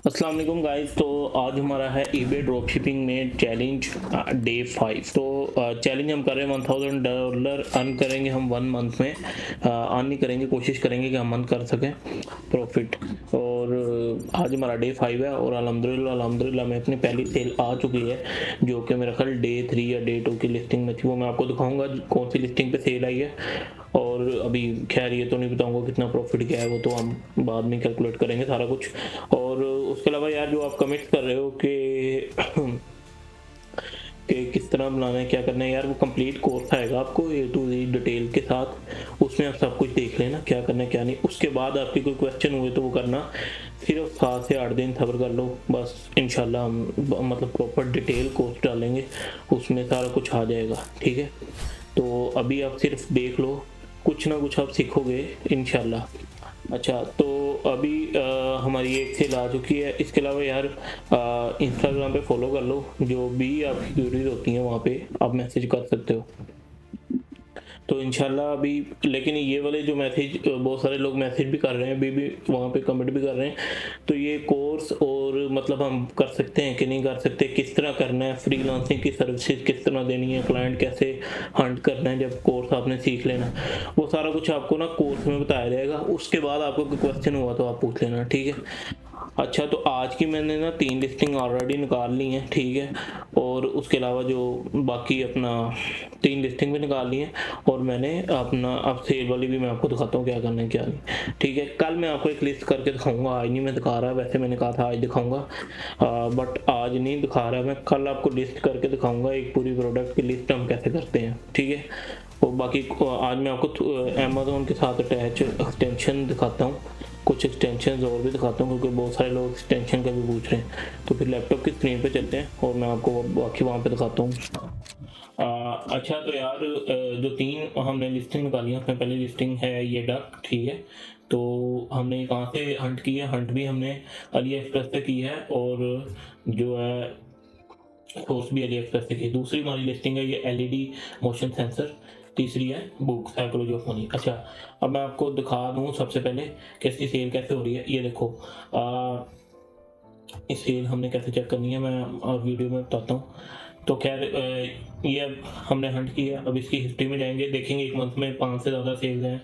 अस्सलाम वालेकुम गाइस। तो आज हमारा है ईबे ड्रॉप शिपिंग में चैलेंज डे 5। तो चैलेंज हम कर रहे हैं $1000 अर्न करेंगे हम 1 मंथ में। अर्न नहीं करेंगे, कोशिश करेंगे कि हम मंथ कर सकें प्रॉफिट। और आज हमारा डे 5 है और अल्हम्दुलिल्लाह में अपनी पहली सेल आ चुकी है, जो कि मेरा ख्याल डे 3 या डे 2 की लिस्टिंग में थी। वो मैं आपको दिखाऊंगा कौन सी लिस्टिंग पे सेल आई है। और अभी खैर ये तो नहीं बताऊंगा कितना प्रॉफिट क्या है, वो तो हम बाद में कैलकुलेट करेंगे सारा कुछ। और उसके अलावा यार जो आप कमेंट्स कर रहे हो कि किस तरह बनाना है, क्या करना है, यार वो कंप्लीट कोर्स आएगा आपको A to Z डिटेल के साथ। उसमें आप सब कुछ देख लेना क्या करना है क्या नहीं। उसके बाद आपके कोई क्वेश्चन हुए तो वो करना। सिर्फ 7 से 8 दिन सब्र कर लो बस, इंशाल्लाह हम मतलब प्रॉपर डिटेल कोर्स डालेंगे, उसमें सारा कुछ आ जाएगा। ठीक है, तो अभी आप सिर्फ देख लो, कुछ ना कुछ आप सीखोगे इंशाल्लाह। अच्छा, तो अभी हमारी एक सेल आ चुकी है। इसके अलावा यार इंस्टाग्राम पे फॉलो कर लो, जो भी आपकी क्यूरीज होती हैं वहाँ पे आप मैसेज कर सकते हो। तो इंशाल्लाह अभी, लेकिन ये वाले जो मैसेज बहुत सारे लोग मैसेज भी कर रहे हैं, अभी भी वहाँ पे कमेंट भी कर रहे हैं। तो ये कोर्स और मतलब हम कर सकते हैं कि नहीं कर सकते, किस तरह करना है, फ्रीलांसिंग की सर्विसेज किस तरह देनी है, क्लाइंट कैसे हंट करना है जब कोर्स आपने सीख लेना, वो सारा कुछ आपको ना कोर्स में बताया जाएगा। उसके बाद आपको कोई क्वेश्चन हुआ तो आप पूछ लेना। ठीक है। अच्छा, तो आज की मैंने ना 3 लिस्टिंग ऑलरेडी निकाल ली हैं। ठीक है, और उसके अलावा जो बाकी अपना 3 लिस्टिंग भी निकाल ली हैं। और मैंने अपना अब सेल वाली भी मैं आपको दिखाता हूँ क्या करना है क्या नहीं। ठीक है, कल मैं आपको एक लिस्ट करके दिखाऊंगा, आज नहीं मैं दिखा रहा। वैसे मैंने कहा था आज दिखाऊंगा, बट आज नहीं दिखा रहा मैं, कल आपको लिस्ट करके दिखाऊंगा एक पूरी प्रोडक्ट की लिस्ट हम कैसे करते हैं। ठीक है, और बाकी आज मैं आपको अमेज़न के साथ अटैच एक्सटेंशन दिखाता हूँ, कुछ एक्सटेंशन और भी दिखाता हूँ, क्योंकि बहुत सारे लोग एक्सटेंशन का भी पूछ रहे हैं। तो फिर लैपटॉप की स्क्रीन पे चलते हैं और मैं आपको बाकी वहाँ पे दिखाता हूँ। अच्छा, तो यार जो 3 हमने लिस्टिंग निकाली है, उसमें पहली लिस्टिंग है ये डक। ठीक है, तो हमने कहाँ से हंट की है, हंट भी हमने अली एक्सप्रेस से की है, और जो है सोर्स भी अली एक्सप्रेस से की। दूसरी हमारी लिस्टिंग है ये LED मोशन सेंसर। तीसरी है बुक साइकोलॉजी ऑफ मनी। अच्छा, अब मैं आपको दिखा दूँ सबसे पहले कि इसकी सेल कैसे हो रही है। ये देखो, इस सेल हमने कैसे चेक करनी है मैं और वीडियो में बताता हूँ। तो खैर ये अब हमने हंट की है, अब इसकी हिस्ट्री में जाएंगे, देखेंगे एक मंथ में 5 से ज़्यादा सेल्स हैं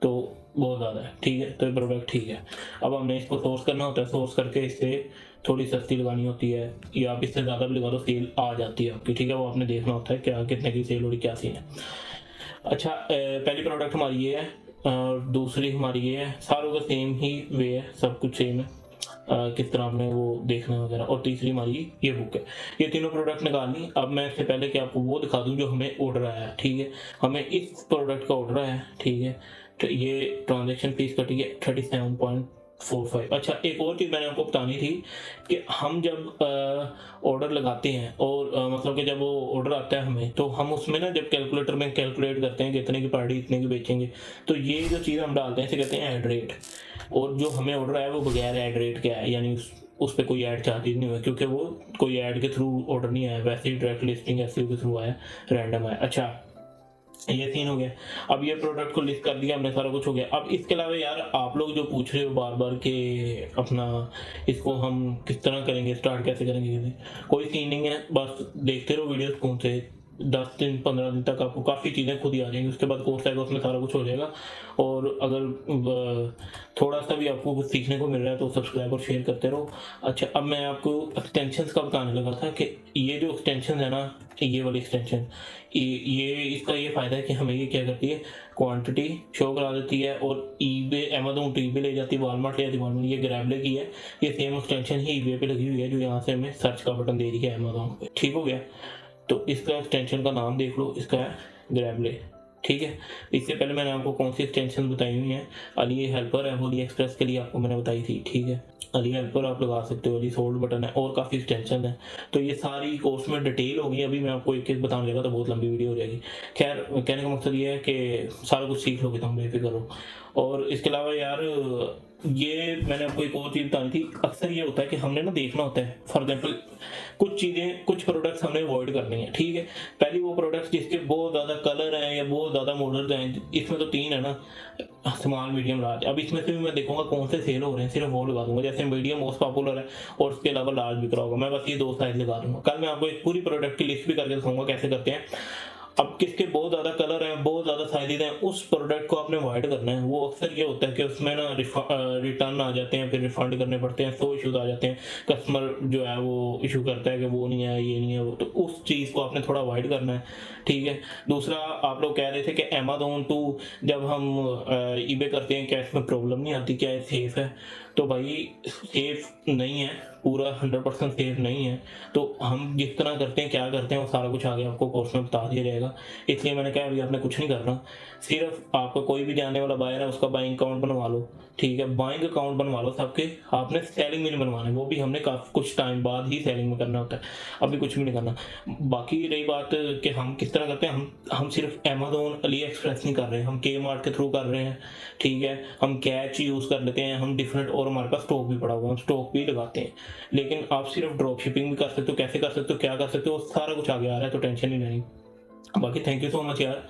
तो बहुत ज़्यादा है। ठीक है, तो ये प्रोडक्ट ठीक है। अब हमने इसको सोर्स करना होता है, सोर्स करके इससे थोड़ी सस्ती लगानी होती है, या आप इससे ज़्यादा भी लगा दो सेल आ जाती है आपकी। ठीक है, वो आपने देखना होता है क्या कितने की सेल हो रही, क्या सीन है। अच्छा, पहली प्रोडक्ट हमारी ये है, दूसरी हमारी ये है, सारों का सेम ही वे है, सब कुछ सेम है, किस तरह आपने वो देखना है वगैरह। और तीसरी हमारी ये बुक है। ये तीनों प्रोडक्ट निकालनी। अब मैं इससे पहले कि आपको वो दिखा दूं जो हमें ऑर्डर आया है। ठीक है, हमें इस प्रोडक्ट का ऑर्डर आया है। ठीक है, तो ये ट्रांजेक्शन फीस कटी है 37.45। अच्छा, एक और चीज़ मैंने आपको बतानी थी कि हम जब ऑर्डर लगाते हैं और मतलब कि जब वो ऑर्डर आता है हमें, तो हम उसमें ना जब कैलकुलेटर में कैलकुलेट करते हैं कि इतने की पार्टी इतने की बेचेंगे, तो ये जो चीज़ हम डालते हैं इसे कहते हैं ऐड रेट। और जो हमें ऑर्डर आया वो बगैर ऐड रेट के आया, यानी उस पर कोई ऐड चार्जेस नहीं हुआ, क्योंकि वो कोई ऐड के थ्रू ऑर्डर नहीं आया, वैसे ही डायरेक्ट लिस्टिंग एसईओ के थ्रू आया, रैंडम आया। अच्छा, ये सीन हो गया। अब ये प्रोडक्ट को लिस्ट कर दिया हमने, सारा कुछ हो गया। अब इसके अलावा यार आप लोग जो पूछ रहे हो बार बार कि अपना इसको हम किस तरह करेंगे, स्टार्ट कैसे करेंगे, कोई सीन नहीं है, बस देखते रहो वीडियोस कौन से 10 दिन 15 दिन तक आपको काफ़ी चीज़ें खुद ही आ जाएंगी। उसके बाद कोर्स आएगा, उसमें सारा कुछ हो जाएगा। और अगर थोड़ा सा भी आपको कुछ सीखने को मिल रहा है तो सब्सक्राइब और शेयर करते रहो। अच्छा, अब मैं आपको एक्सटेंशंस का बताने लगा था कि ये जो एक्सटेंशन है ना, ये वाली एक्सटेंशन, ये इसका ये फ़ायदा है कि हमें ये क्या करती है, क्वांटिटी शो करा देती है, और ईबे अमेज़न ईबे ले जाती है, वॉलमार्ट ले जाती है, वॉलमार्ट। ये ग्रैबले की है, ये सेम एक्सटेंशन ही ईबे पे लगी हुई है, जो यहाँ से हमें सर्च का बटन दे रही है अमेज़न पे। ठीक हो गया, तो इसका एक्सटेंशन का नाम देख लो, इसका है ग्रैबले। ठीक है, इससे पहले मैंने आपको कौन सी एक्सटेंशन बताई हुई हैं, अली हेल्पर है, अली एक्सप्रेस के लिए आपको मैंने बताई थी। ठीक है, अली हेल्पर आप लगा सकते हो, अली सोल्ड बटन है, और काफ़ी एक्सटेंशन है। तो ये सारी कोर्स में डिटेल होगी, अभी मैं आपको एक एक बताने लगा तो बहुत लंबी वीडियो हो जाएगी। खैर, कहने का मकसद ये है कि सारा कुछ सीख लोगे तुम, बेफिक्र हो। और इसके अलावा यार ये मैंने आपको एक और चीज़ बतानी थी। अक्सर ये होता है कि हमने ना देखना होता है, फॉर एग्जाम्पल कुछ चीज़ें, कुछ प्रोडक्ट्स हमने अवॉइड करनी है, ठीक है। पहले वो प्रोडक्ट्स जिसके बहुत ज़्यादा कलर हैं या बहुत ज़्यादा मॉडल्स हैं, इसमें तो 3 है ना, स्मॉल मीडियम लार्ज। अब इसमें से भी मैं देखूंगा कौन से सेल हो रहे हैं, सिर्फ वो लगा दूंगा। जैसे मीडियम मोस्ट पॉपुलर है और उसके अलावा लार्ज बिक रहा होगा, मैं बस ये 2 साइज लगा दूंगा। कल मैं आपको एक पूरी प्रोडक्ट की लिस्ट भी करके दिखाऊंगा कैसे करते हैं। अब किसके बहुत ज़्यादा कलर हैं, बहुत ज़्यादा साइजेज हैं, उस प्रोडक्ट को आपने अवॉइड करना है। वो अक्सर ये होता है कि उसमें ना रिटर्न आ जाते हैं, फिर रिफंड करने पड़ते हैं, 100 इशूज आ जाते हैं। कस्टमर जो है वो इशू करता है कि वो नहीं है, ये नहीं है, वो। तो उस चीज़ को आपने थोड़ा अवॉइड करना है, ठीक है। दूसरा, आप लोग कह रहे थे कि अमेज़न टू जब हम ईबे करते हैं क्या इसमें प्रॉब्लम नहीं आती, क्या सेफ है? तो भाई सेफ नहीं है, पूरा 100% सेफ नहीं है। तो हम जिस तरह करते हैं, क्या करते हैं, वो सारा कुछ आगे आपको कोर्स में बता दिया जाएगा। इसलिए मैंने कहा अभी आपने कुछ नहीं करना, सिर्फ आपका कोई भी जानने वाला बायर है उसका बाइंग अकाउंट बनवा लो, ठीक है। बाइंग अकाउंट बनवा लो सबके। आपने सेलिंग में नहीं बनवाना है, वो भी हमने काफी कुछ टाइम बाद ही सेलिंग में करना होता है, अभी कुछ भी नहीं करना। बाकी रही बात कि हम किस तरह करते हैं, हम सिर्फ अमेज़न, अली एक्सप्रेस नहीं कर रहे हैं, हम के मार्ट के थ्रू कर रहे हैं, ठीक है। हम कैच यूज़ कर लेते हैं, हम डिफरेंट, और हमारे पास स्टॉक भी पड़ा हुआ है, हम स्टॉक भी लगाते हैं। लेकिन आप सिर्फ ड्रॉप शिपिंग भी कर सकते हो, कैसे कर सकते हो, क्या कर सकते हो, सारा कुछ आगे आ रहा है, तो टेंशन नहीं लेनी। बाकी थैंक यू सो मच यार,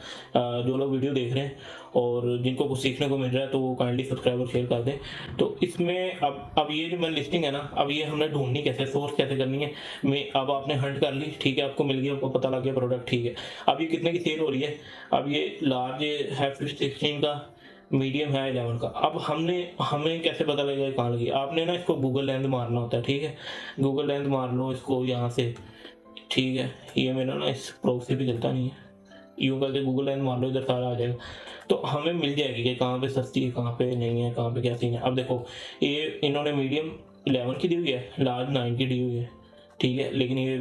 जो लोग वीडियो देख रहे हैं और जिनको कुछ सीखने को मिल रहा है तो वो काइंडली सब्सक्राइब और शेयर कर दें। तो इसमें अब ये जो मैं लिस्टिंग है ना, अब ये हमने ढूंढनी कैसे, सोर्स कैसे करनी है। मैं अब आपने हंट कर ली, ठीक है, आपको मिल गया, आपको पता लग गया प्रोडक्ट, ठीक है। अब ये कितने की सेल हो रही है? अब ये लार्ज है 16 का, मीडियम है 11 का। अब हमें कैसे पता लगेगा कहाँ लगी? आपने ना इसको गूगल लेंस मारना होता है, ठीक है। गूगल लेंस मार लो इसको यहाँ से, ठीक है। ये मेरा ना इस प्रोग से भी चलता नहीं है, यूँ करके गूगल लेंस मार लो, इधर सारा आ जाएगा। तो हमें मिल जाएगी कि कहाँ पे सस्ती है, कहाँ पे नहीं है, कहाँ पे क्या सीन है। अब देखो, ये इन्होंने मीडियम 11 की दी हुई है, लार्ज 9 की दी हुई है, ठीक है। लेकिन ये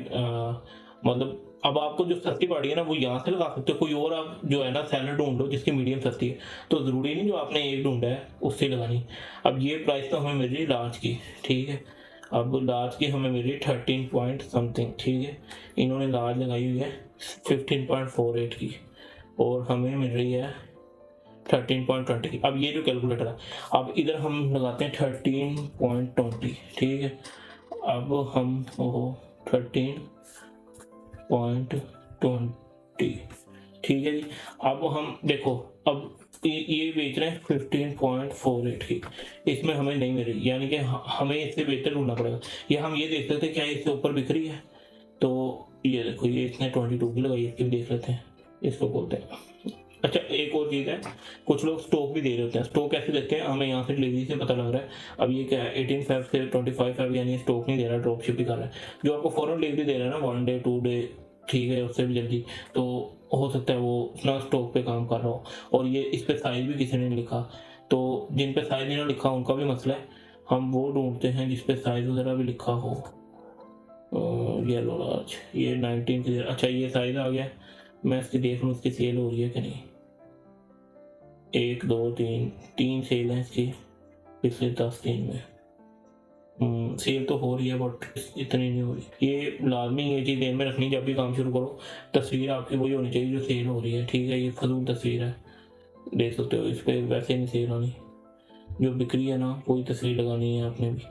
मतलब अब आपको जो सस्ती पड़ी है ना, वो यहाँ से लगा सकते हो। कोई और आप जो है ना सेलर ढूंढ लो जिसकी मीडियम सस्ती है, तो ज़रूरी नहीं जो आपने एक ढूंढा है उससे लगानी। अब ये प्राइस तो हमें मिल रही लार्ज की, ठीक है। अब लार्ज की हमें मिल रही 13 पॉइंट समथिंग, ठीक है। इन्होंने लार्ज लगाई हुई है 15.48 की, और हमें मिल रही है 13.20 की। अब ये जो कैलकुलेटर है, अब इधर हम लगाते हैं 13.20, ठीक है। अब हम 13.20, ठीक है जी। अब हम देखो, अब ये बेच रहे हैं 15.48 की, इसमें हमें नहीं मिल रही, यानी कि हमें इससे बेहतर ढूंढना पड़ेगा। या हम ये देख सकते हैं क्या इससे ऊपर बिक रही है। तो ये देखो, ये इसने 22 की लगाई, इसकी भी देख लेते हैं, इसको बोलते हैं। अच्छा, एक और चीज़ है, कुछ लोग स्टॉक भी दे रहे होते हैं। स्टॉक कैसे देते हैं? हमें यहाँ से डिलीवरी से पता लग रहा है। अब ये क्या है, 18 फेब से 25 फेब, यानी स्टॉक नहीं दे रहा, ड्रॉप शिप ही कर रहा है। जो आपको फॉरन डिलीवरी दे रहा है ना, 1 डे 2 डे, ठीक है, उससे भी जल्दी, तो हो सकता है वो ना स्टॉक पे काम कर रहा हो। और ये इस पे साइज भी किसी ने नहीं लिखा, तो जिन पे साइज नहीं लिखा उनका भी मसला है। हम वो ढूंढते हैं जिस पे साइज वगैरह भी लिखा हो। येलो लार्ज, ये 19 की, अच्छा ये साइज आ गया। मैं इसकी देख लूँ इसकी सेल हो रही है कि नहीं। 1 2 3 सेल है इसकी पिछले 10 दिन में। सेल तो हो रही है बट इतनी नहीं हो रही। ये लाजमी ये चीज़ ध्यान में रखनी, जब भी काम शुरू करो तस्वीर आपकी वही होनी चाहिए जो सेल हो रही है, ठीक है। ये फजूल तस्वीर है, देख सकते हो, इस पर वैसे नहीं सेल होनी। जो बिक्री है ना, वही तस्वीर लगानी है आपने भी,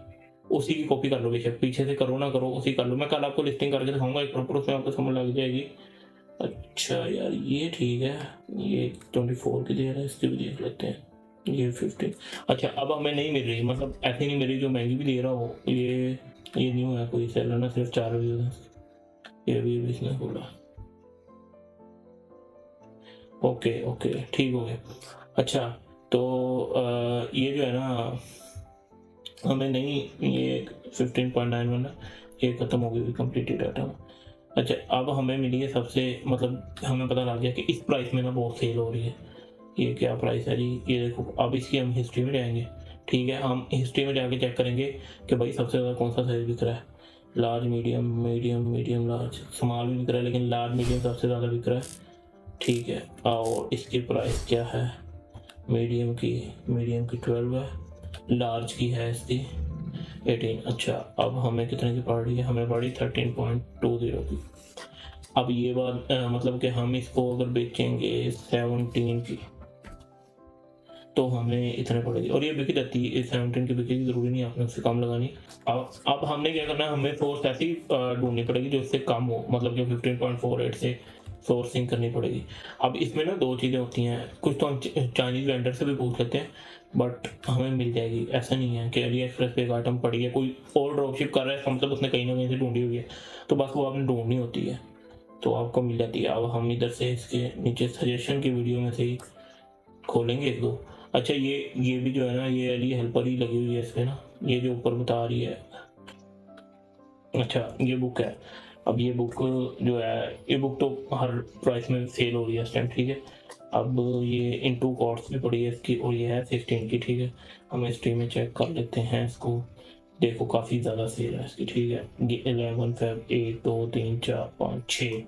उसी की कॉपी कर लो, बेशक पीछे से करो ना करो, उसी कर लो। मैं कल आपको लिस्टिंग करके दिखाऊंगा एक प्रॉपर, उसमें आपको समझ लग जाएगी। अच्छा यार, ये ठीक है, ये 24 की दे रहा है, इसकी भी देख लेते हैं। ये 15, अच्छा अब हमें नहीं मिल रही, मतलब ऐसी नहीं मिल रही जो महंगी भी दे रहा हो। ये न्यू है कोई सेलर ना, सिर्फ 4 व्यूज है, ये भी इसने बोला। ओके ओके, ठीक हो गया। अच्छा, तो ये जो है ना, हमें नहीं, ये 15.91 है, ये खत्म हो गई, कंप्लीटेड डाटा। अच्छा, अब हमें मिली है सबसे, मतलब हमें पता लग गया कि इस प्राइस में ना बहुत सेल हो रही है। ये क्या प्राइस है जी, ये देखो। अब इसकी हम हिस्ट्री में जाएंगे, ठीक है। हम हिस्ट्री में जाके चेक करेंगे कि भाई सबसे ज़्यादा कौन सा साइज बिक रहा है। Large, medium, medium, medium large, small भी बिक रहा है, लेकिन लार्ज मीडियम सबसे ज़्यादा बिक रहा है, ठीक है। और इसकी प्राइस क्या है? मीडियम की 12 है, लार्ज की है इसकी 18। अच्छा, अब हमें कितने की पड़ रही है? हमें पड़ी 13.20 की। अब ये बात मतलब कि हम इसको अगर बेचेंगे 17 की, तो हमें इतने पड़ेगी, और ये बिकी रहती है 17 की बिकेगी, ज़रूरी नहीं आपने उससे कम लगानी। अब हमने क्या करना है, हमें सोर्स ऐसी ढूंढनी पड़ेगी जो इससे कम हो, मतलब जो 15.48 से सोर्सिंग करनी पड़ेगी। अब इसमें ना दो चीज़ें होती हैं, कुछ तो हम चाइनीज़ वेंडर से भी पूछ लेते हैं, बट हमें मिल जाएगी। ऐसा नहीं है कि अली एक्सप्रेस पे एक आइटम पड़ी है, कोई और ड्रॉपशिप कर रहा है, इसका मतलब उसने कहीं ना कहीं से ढूंढी हुई है, तो बस वो आपने ढूंढनी होती है तो आपको मिल जाती है। अब हम इधर से इसके नीचे सजेशन की वीडियो में से ही खोलेंगे एक दो। अच्छा, ये भी जो है ना, ये अली हेल्पर ही लगी हुई है इस पर ना, ये जो ऊपर बता रही है। अच्छा, ये बुक है। अब ये बुक जो है, ये बुक तो हर प्राइस में सेल हो रही है इस टाइम, ठीक है। अब ये इन 2 कॉर्ड्स में पड़ी है इसकी, और ये है 16 की, ठीक है। हम हिस्ट्री में चेक कर लेते हैं इसको। देखो काफ़ी ज़्यादा सेल है इसकी, ठीक है। ये 11 फेब 1 2 3 4 5 6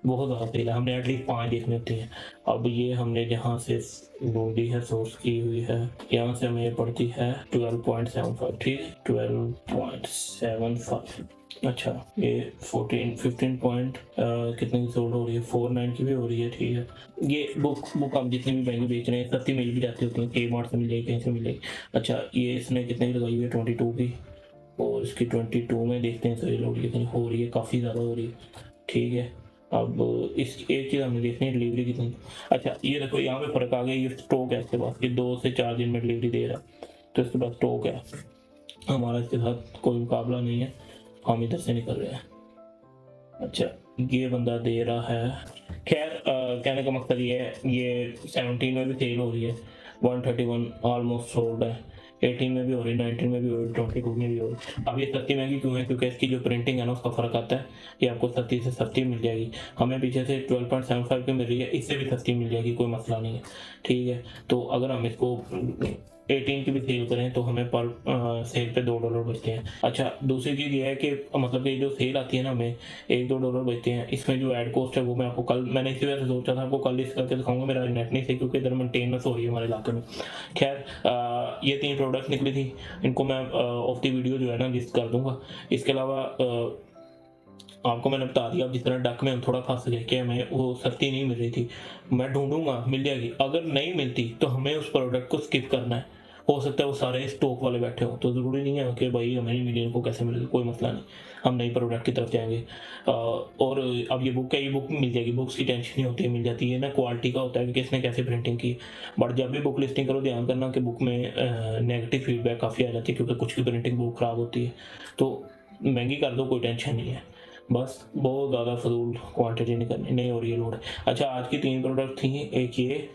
बहुत ज़्यादा सेल है, हमने एटलीस्ट 5 देखनी होती हैं। अब ये हमने जहाँ से ढूंढी है, सोर्स की हुई है, यहाँ से हमें ये पड़ती है 12.75, ठीक है, 12.75। अच्छा, ये 15 पॉइंट कितने की सोल्ड हो रही है, 49 की भी हो रही है, ठीक है। ये बुक आप जितनी भी महंगी बेच रहे हैं, सस्ती मिल भी जाती होती है, के मार्ट से मिल जाएगी, कहीं से मिल जाएगी। अच्छा, ये इसने कितने की लगाई हुई है, 22 की, और इसकी 22 में देखते हैं सेल कितनी हो रही है, काफ़ी ज़्यादा हो रही है, ठीक है। अब इस एक चीज़ हमने देखनी है, डिलीवरी कितनी। अच्छा, ये देखो यहाँ पे फ़र्क आ गया, ये स्टॉक है इसके पास, ये 2 से 4 दिन में डिलीवरी दे रहा है, तो इसके पास स्टॉक है, हमारा इसके साथ कोई मुकाबला नहीं है, हम इधर से निकल रहे हैं। अच्छा, ये बंदा दे रहा है। खैर, कहने का मकसद ये है, ये 17 में भी सेल हो रही है, 131 ऑलमोस्ट सोल्ड है, 18 में भी हो रही है, 19 में भी हो रही है, 22 में भी हो रही है। अब ये सस्ती महंगी क्यों है, क्योंकि इसकी जो प्रिंटिंग है ना, उसका फ़र्क आता है। ये आपको सस्ती से सस्ती मिल जाएगी, हमें पीछे से 12.75 की मिल रही है, इससे भी सस्ती मिल जाएगी, कोई मसला नहीं है, ठीक है। तो अगर हम इसको 18 की भी सेल करें तो हमें पर सेल पे $2 बचते हैं। अच्छा, दूसरी चीज़ ये है कि मतलब कि जो सेल आती है ना, हमें $1-2 बचते हैं। इसमें जो ऐड कॉस्ट है वो मैं आपको कल, मैंने इसी वजह से सोचा था आपको कल लिस्ट करके दिखाऊंगा, मेरा नेट नहीं सही क्योंकि इधर मेंटेनेंस हो रही है हमारे इलाके में। खैर, ये 3 प्रोडक्ट निकली थी, इनको मैं ऑफ द वीडियो जो है ना लिस्ट कर दूंगा। इसके अलावा आपको मैंने बता दिया, अब जिस तरह डक में हम थोड़ा फंस गए कि हमें वो सस्ती नहीं मिल रही थी, मैं ढूंढूंगा, मिल जाएगी। अगर नहीं मिलती तो हमें उस प्रोडक्ट को स्किप करना है, हो सकता है वो सारे स्टॉक वाले बैठे हो, तो ज़रूरी नहीं है कि भाई हमें नहीं मिली, इनको कैसे मिलेगी, कोई मसला नहीं, हम नई प्रोडक्ट की तरफ जाएंगे। और अब ये बुक है, ये बुक मिल जाएगी, बुक्स की टेंशन नहीं होती है, मिल जाती है ना, क्वालिटी का होता है कि किसने कैसे प्रिंटिंग की। बट जब भी बुक लिस्टिंग करो, ध्यान करना कि बुक में नेगेटिव फीडबैक काफ़ी आ जाती है, क्योंकि कुछ की प्रिंटिंग बुक ख़राब होती है, तो महंगी कर दो, कोई टेंशन नहीं है, बस बहुत ज़्यादा फजूल क्वांटिटी नहीं हो रही है लोड। अच्छा, आज की 3 प्रोडक्ट थी, एक ये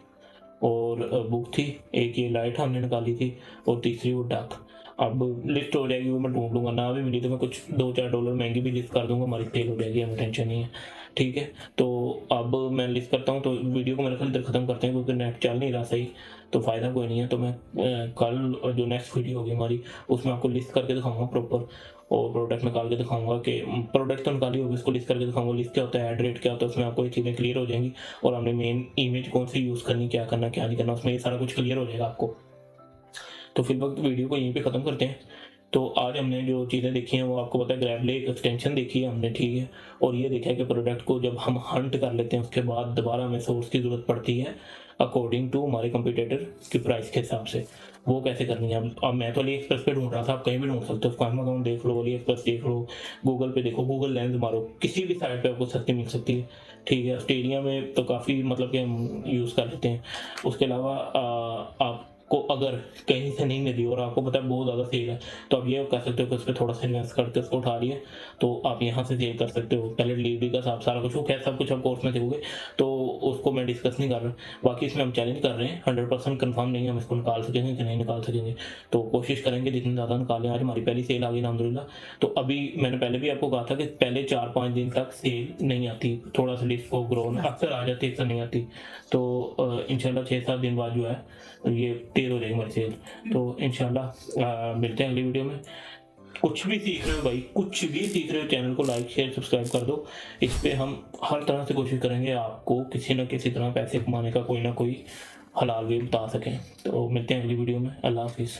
और बुक थी, एक ये लाइट हमने निकाली थी, और तीसरी वो डक। अब लिस्ट हो जाएगी, वो मैं ढूंढ लूँगा, ना भी मिली तो मैं कुछ $2-4 महंगी भी लिस्ट कर दूंगा, हमारी सेल हो जाएगी, हमें टेंशन नहीं है, ठीक है। तो अब मैं लिस्ट करता हूँ, तो वीडियो को मेरे ख्याल इधर ख़त्म करते हैं क्योंकि नेट चल नहीं रहा सही, तो फ़ायदा कोई नहीं है। तो मैं कल जो नेक्स्ट वीडियो होगी हमारी, उसमें आपको लिस्ट करके दिखाऊंगा प्रॉपर, और प्रोडक्ट निकाल के दिखाऊंगा कि प्रोडक्ट तो निकाली होगी, उसको लिस्ट करके दिखाऊंगा, लिस्ट क्या होता है, एड रेट क्या होता है, उसमें आपको ये चीज़ें क्लियर हो जाएंगी, और हमने मेन इमेज कौन सी यूज़ करनी, क्या करना क्या नहीं करना, उसमें ये सारा कुछ क्लियर हो जाएगा आपको। तो फिर वक्त वीडियो को यहीं पे ख़त्म करते हैं। तो आज हमने जो चीज़ें देखी हैं वो आपको पता है, ग्रैबले एक एक्सटेंशन देखी है हमने, ठीक है, और ये देखा है कि प्रोडक्ट को जब हम हंट कर लेते हैं उसके बाद दोबारा हमें सोर्स की ज़रूरत पड़ती है अकॉर्डिंग टू हमारे कंपटीटर की प्राइस के हिसाब से, वो कैसे करनी है। अब मैं तो अली एक्सप्रेस पे ढूंढ रहा था, आप कहीं भी ढूंढ सकते हो, अमेज़न देख लो, अली एक्सप्रेस देख लो, गूगल पे देखो, गूगल लेंस मारो, किसी भी साइट पे आपको सस्ती मिल सकती है, ठीक है। ऑस्ट्रेलिया में तो काफ़ी मतलब कि हम यूज़ कर लेते हैं। उसके अलावा आपको अगर कहीं से नहीं मिली और आपको पता है बहुत ज़्यादा सेल है, तो आप ये कर सकते हो कि उस पर थोड़ा सा इन्वेस्ट करके उसको उठा लिए, तो आप यहाँ से सेल कर सकते हो। पहले डिलीवरी का सारा कुछ हो, खैर सब कुछ आप कोर्स में देखोगे, तो उसको मैं डिस्कस नहीं कर रहा। बाकी इसमें हम चैलेंज कर रहे हैं, 100% कंफर्म नहीं है हम इसको निकाल सकेंगे कि नहीं निकाल सकेंगे, तो कोशिश करेंगे जितनी ज़्यादा निकालें। आज हमारी पहली सेल आ गई अल्हम्दुलिल्लाह। तो अभी मैंने पहले भी आपको कहा था कि पहले 4-5 दिन तक सेल नहीं आती, थोड़ा सा लिस्ट को ग्रो होना, अक्सर आ जाती, अक्सर नहीं आती। तो इंशाल्लाह 6-7 दिन बाद जो है ये तेज़ हो जाएगी हमारी सेल। तो इंशाल्लाह मिलते हैं अगली वीडियो में। कुछ भी सीख रहे हो भाई, कुछ भी सीख रहे हो, चैनल को लाइक शेयर सब्सक्राइब कर दो। इस पे हम हर तरह से कोशिश करेंगे आपको किसी न किसी तरह पैसे कमाने का कोई ना कोई हलाल वे बता सकें। तो मिलते हैं अगली वीडियो में, अल्लाह हाफिज़।